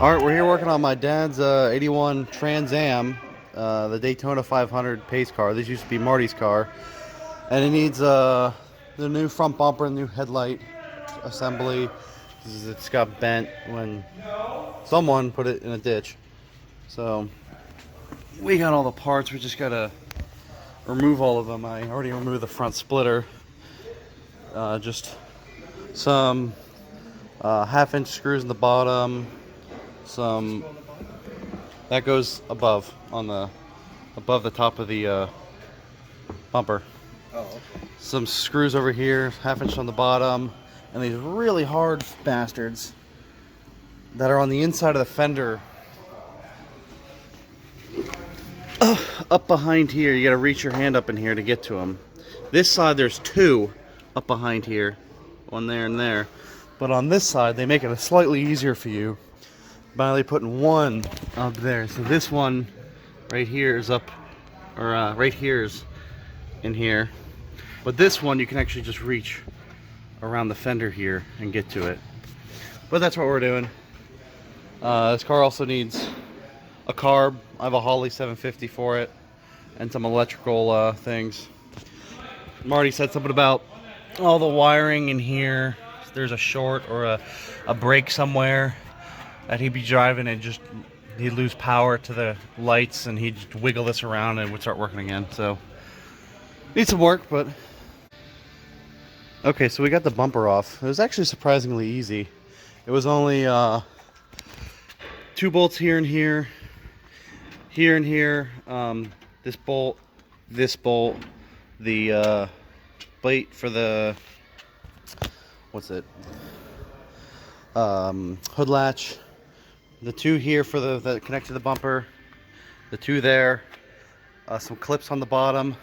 Alright, we're here working on my dad's 81 Trans Am, the Daytona 500 pace car. This used to be Marty's car. And it needs the new front bumper and new headlight assembly. It's got bent when someone put it in a ditch. So, we got all the parts. We just gotta remove all of them. I already removed the front splitter. Just some half-inch screws in the bottom. Some that goes above the top of the bumper. Oh, okay. Some screws over here, half-inch on the bottom, and these really hard bastards that are on the inside of the fender. Up behind here, you gotta reach your hand up in here to get to them. This side, there's two up behind here, one there and there. But on this side, they make it slightly easier for you by putting one up there. So this one right here is up, or right here is in here. But this one you can actually just reach around the fender here and get to it. But that's what we're doing. This car also needs a carb. I have a Holley 750 for it and some electrical things. Marty said something about all the wiring in here. There's a short or a break somewhere that he'd be driving and just he'd lose power to the lights and he'd just wiggle this around and it would start working again. So needs some work, but okay. So we got the bumper off. It was actually surprisingly easy. It was only 2 bolts here and here, here and here. This bolt, the plate for the hood latch, the 2 here for that connect to the bumper, the 2 there, some clips on the bottom,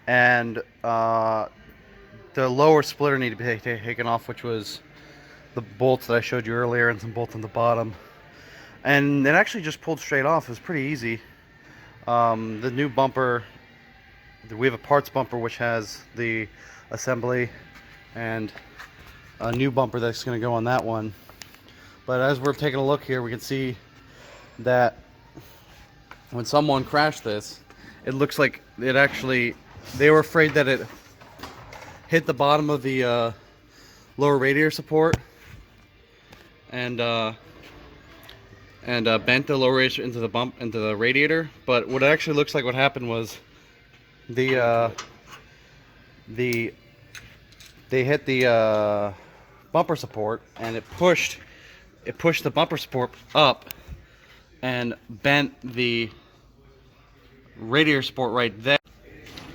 and the lower splitter needed to be taken off, which was the bolts that I showed you earlier, and some bolts on the bottom. And it actually just pulled straight off. It was pretty easy. The new bumper, we have a parts bumper which has the assembly and a new bumper that's going to go on that one. But as we're taking a look here, we can see that when someone crashed this, it looks like it actually, they were afraid that it hit the bottom of the lower radiator support and bent the lower radiator into the radiator. But what it actually looks like what happened was they hit the bumper support and it pushed the bumper support up and bent the radiator support right there.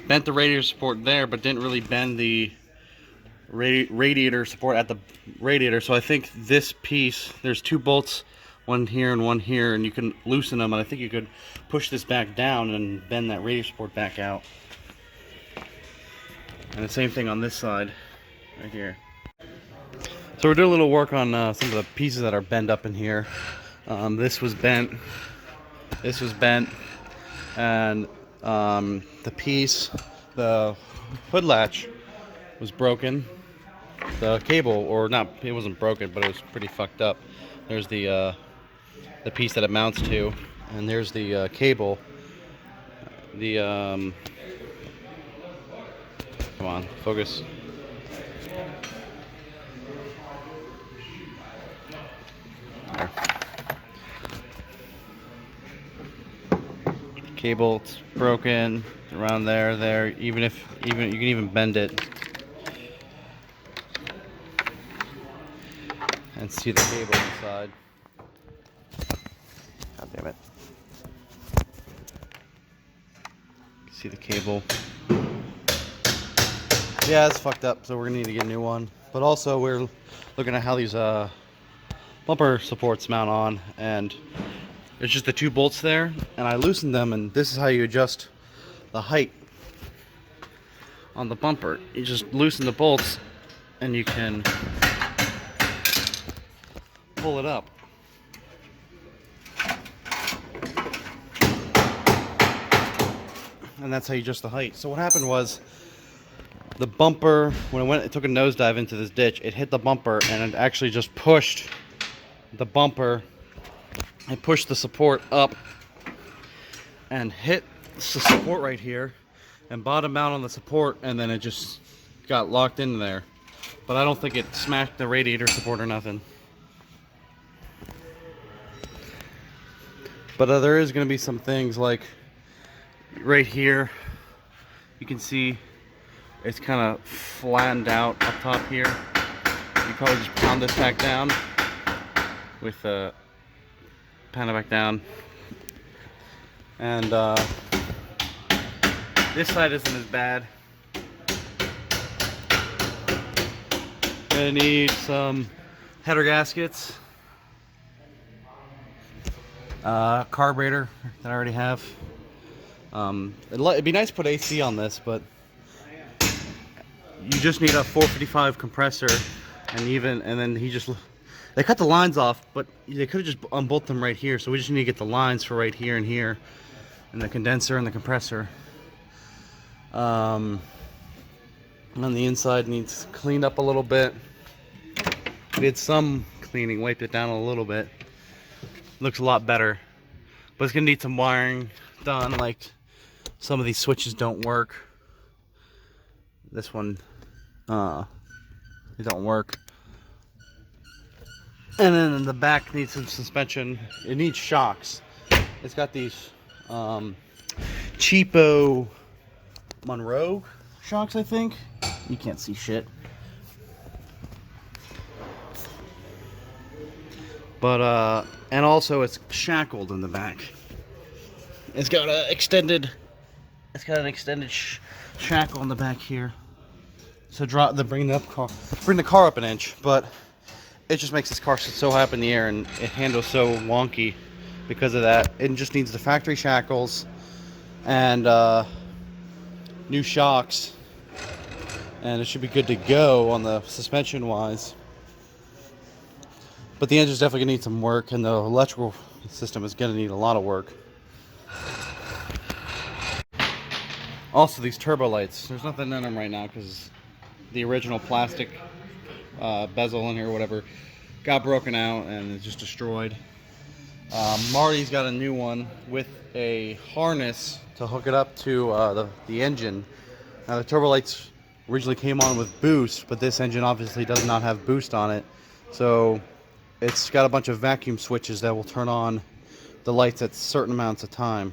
Bent the radiator support there, but didn't really bend the radiator support at the radiator. So I think this piece, there's 2 bolts, one here and one here, and you can loosen them, and I think you could push this back down and bend that radiator support back out. And the same thing on this side right here. So we're doing a little work on some of the pieces that are bent up in here. This was bent, and the piece, the hood latch was broken. The cable, or not, it wasn't broken, but it was pretty fucked up. There's the piece that it mounts to, and there's the cable. Come on, focus. There. Cable's broken around there. Even you can even bend it and see the cable inside. God damn it. See the cable. Yeah, it's fucked up, so we're gonna need to get a new one. But also we're looking at how these bumper supports mount on, and there's just the 2 bolts there, and I loosened them, and this is how you adjust the height on the bumper. You just loosen the bolts and you can pull it up. And that's how you adjust the height. So what happened was the bumper, when it took a nosedive into this ditch, it hit the bumper and it actually just pushed the bumper I pushed the support up and hit the support right here and bottomed out on the support, and then it just got locked in there. But I don't think it smacked the radiator support or nothing. But there is going to be some things like right here. You can see it's kind of flattened out up top here. You probably just pound this back down with pound it back down. And this side isn't as bad. Gonna need some header gaskets, carburetor that I already have. It'd be nice to put AC on this, but you just need a 455 compressor, and then they cut the lines off, but they could have just unbolted them right here. So we just need to get the lines for right here, and the condenser and the compressor. On the inside needs cleaned up a little bit. Did some cleaning, wiped it down a little bit. Looks a lot better, but it's gonna need some wiring done. Like some of these switches don't work. This one, it don't work. And then the back needs some suspension. It needs shocks. It's got these cheapo Monroe shocks, I think. You can't see shit. But and also it's shackled in the back. It's got an extended shackle in the back here. So bring the car up an inch, but it just makes this car sit so high up in the air, and it handles so wonky because of that. It just needs the factory shackles and new shocks, and it should be good to go on the suspension wise. But the engine's definitely gonna need some work, and the electrical system is gonna need a lot of work. Also, these turbo lights, there's nothing in them right now because the original plastic bezel in here or whatever got broken out and it's just destroyed. Marty's got a new one with a harness to hook it up to the engine. Now the turbo lights originally came on with boost, but this engine obviously does not have boost on it, so it's got a bunch of vacuum switches that will turn on the lights at certain amounts of time.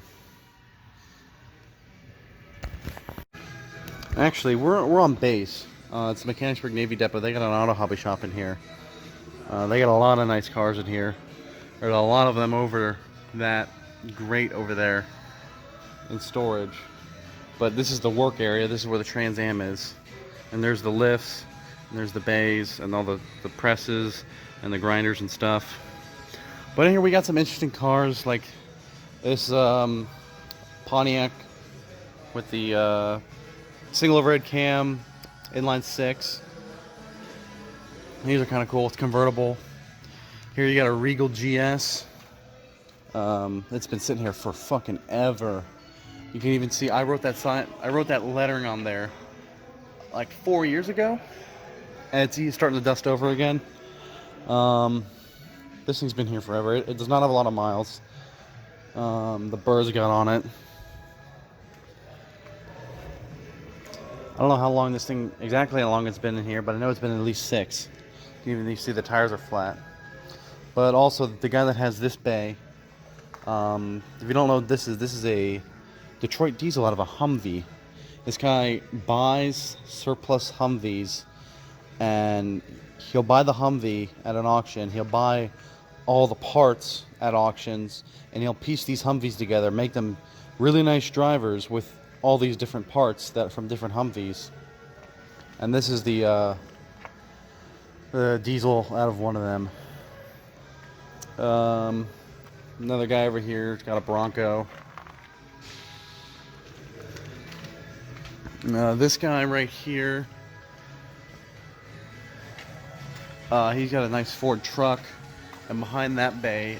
Actually, we're on base. It's the Mechanicsburg Navy Depot. They got an auto hobby shop in here. They got a lot of nice cars in here. There's a lot of them over that grate over there in storage. But this is the work area. This is where the Trans Am is. And there's the lifts, and there's the bays, and all the presses, and the grinders and stuff. But in here we got some interesting cars, like this Pontiac with the single overhead cam, inline 6. These are kind of cool. It's convertible. Here you got a Regal GS. It's been sitting here for fucking ever. You can even see I wrote that lettering on there like 4 years ago, and it's starting to dust over again. This thing's been here forever. It does not have a lot of miles. The birds got on it. I don't know how long exactly how long it's been in here, but I know it's been at least 6. You can even see the tires are flat. But also the guy that has this bay, if you don't know what this is a Detroit diesel out of a Humvee. This guy buys surplus Humvees, and he'll buy the Humvee at an auction. He'll buy all the parts at auctions, and he'll piece these Humvees together, make them really nice drivers with all these different parts from different Humvees. And this is the diesel out of one of them. Another guy over here has got a Bronco. This guy right here, he's got a nice Ford truck, and behind that bay's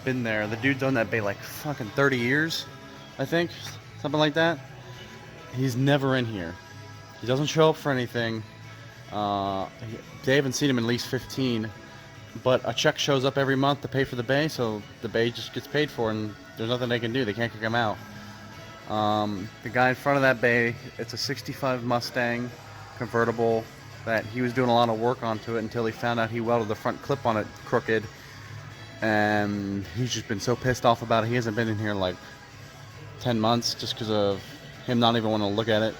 been there. The dude's owned that bay like fucking 30 years, I think, something like that. He's never in here. He doesn't show up for anything. They haven't seen him in at least 15. but a check shows up every month to pay for the bay, so the bay just gets paid for, and there's nothing they can do. They can't kick him out. The guy in front of that bay, it's a 65 Mustang convertible that he was doing a lot of work onto it until he found out he welded the front clip on it crooked, and he's just been so pissed off about it. He hasn't been in here in like 10 months just because of him not even wanting to look at it.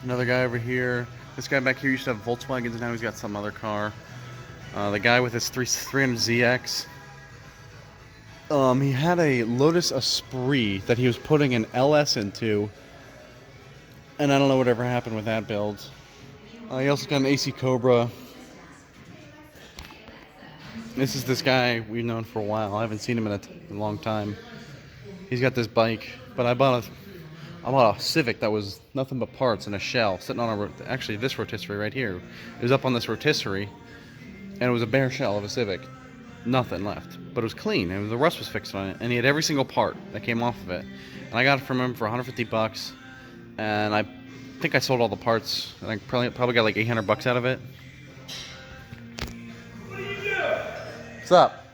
Another guy over here. This guy back here used to have Volkswagens, and now he's got some other car. The guy with his 300ZX. He had a Lotus Esprit that he was putting an LS into, and I don't know whatever happened with that build. He also got an AC Cobra. This is this guy we've known for a while. I haven't seen him in a long time. He's got this bike, but I bought a Civic that was nothing but parts and a shell sitting on actually this rotisserie right here. It was up on this rotisserie, and it was a bare shell of a Civic. Nothing left, but it was clean, and the rust was fixed on it, and he had every single part that came off of it. And I got it from him for 150 bucks, and I think I sold all the parts, and I probably got like 800 bucks out of it. What's up?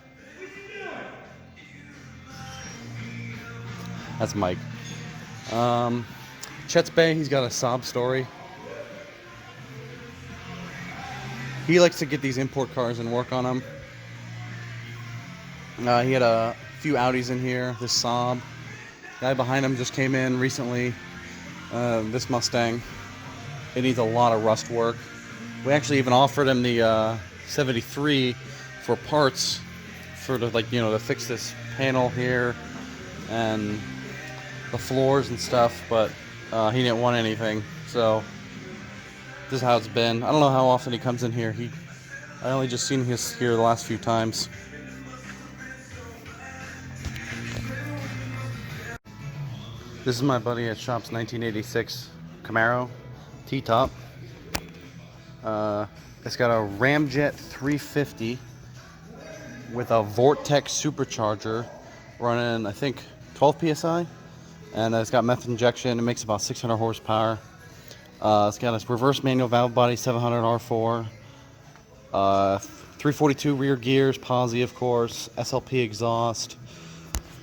That's Mike. Chet's Bay, he's got a sob story. He likes to get these import cars and work on them. He had a few Audis in here. This Saab. Guy behind him just came in recently. This Mustang. It needs a lot of rust work. We actually even offered him the 73 for parts for to fix this panel here and the floors and stuff, but he didn't want anything. So this is how it's been. I don't know how often he comes in here. I only just seen his here the last few times. This is my buddy at shop's 1986 Camaro T-top. It's got a Ramjet 350 with a Vortex supercharger running, I think, 12 psi, and it's got method injection. It makes about 600 horsepower. It's got a reverse manual valve body, 700 R4, 342 rear gears, posi of course, SLP exhaust,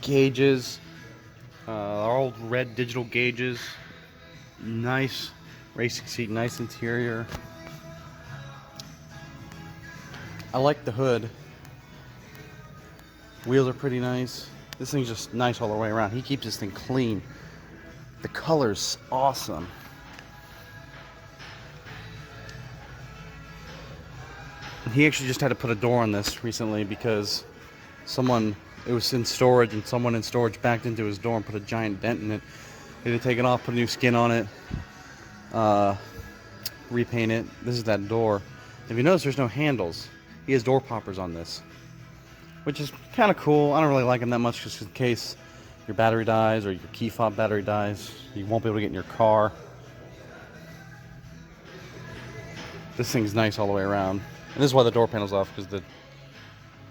gauges. Our old red digital gauges. Nice racing seat, nice interior. I like the hood. Wheels are pretty nice. This thing's just nice all the way around. He keeps this thing clean. The color's awesome. He actually just had to put a door on this recently because it was in storage, and someone in storage backed into his door and put a giant dent in it. He had to take it off, put a new skin on it, repaint it. This is that door. If you notice, there's no handles. He has door poppers on this, which is kind of cool. I don't really like them that much just in case your battery dies or your key fob battery dies. You won't be able to get in your car. This thing's nice all the way around. And this is why the door panel's off, because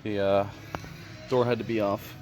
the door had to be off.